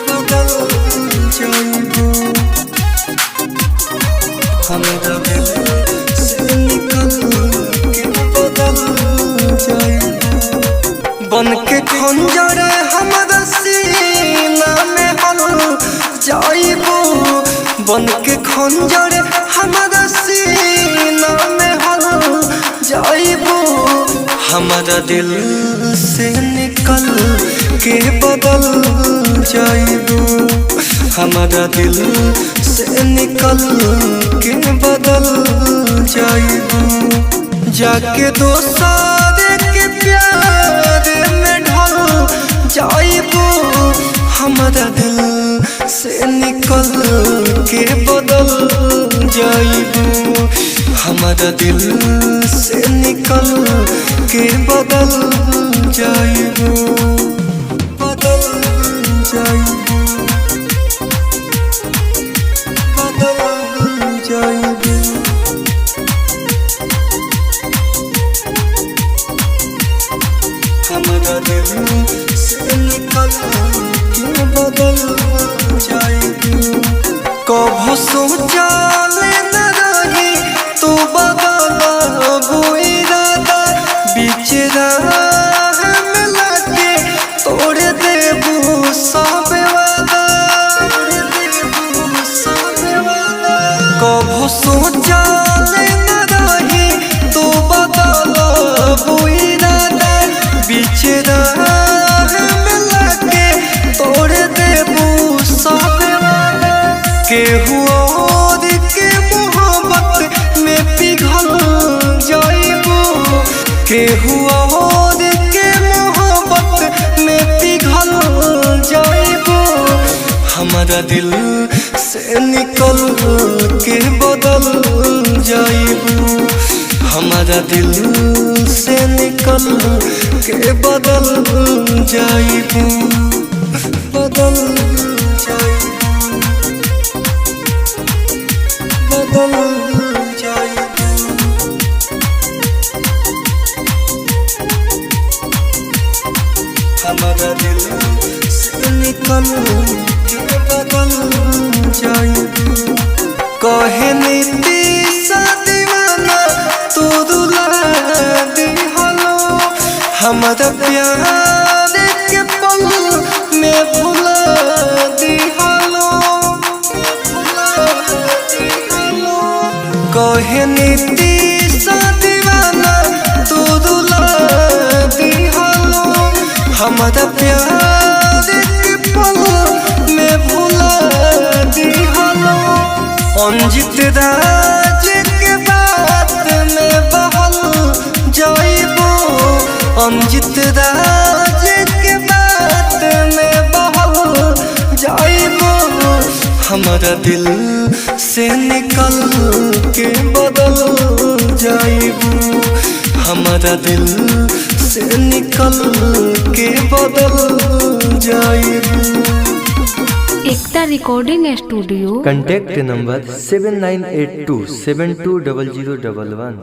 बदल जाइबू हमरा दिल से निकल के बदल जाइबू बन के खंजर हमरा सीना में हल जाइबू बन के खंजर हमरा सीना में हल जाइबू हमारा दिल से निकल के बदल जाइबू हमारा दिल से निकल के बदल जाइबू जाके दोस्तार के प्यार में ढल जाइबू हमारा दिल से निकल के बदल जाइबू हमारा दिल से निकल के बदल जाइबू बदल जाइबू बदल जाइबू हमारा दिल से निकल के बदल जाइबू कभो सोचा न रही तू बदलबू इरादा बीच राह में लाके तोड़ देबू सब वादा कभो सोचा न रही तू बदलबू इरादा बीच राह में लाके तोड़ देबू सब वादा केहू और के मोहब्बत में पिघल जाइबू केहू और के मोहब्बत में पिघल जाइबू हमारा दिल से निकल के बदल जाइबू हमारा दिल से निकल के बदल जाइबू बदल जाइबू बदल जाइबू हमारा दिल से निकल के बदल जाइबू कहे नीतीश दीवाना तू रुला दिहलो हमारा प्यार के पल में भुला दिहलो कहे नीतीश दीवाना तू रुला दिहलो हमारा प्यार के पल में भुला दिहलो अंजित राज के बात में बहल जाइबू अंजित राज के बात में बहल जाइबू हमारा दिल से निकल के बदल जाइबू हमारा दिल से निकल के बदल जाइबू एकता रिकॉर्डिंग स्टूडियो कॉन्टैक्ट नंबर 7982720011।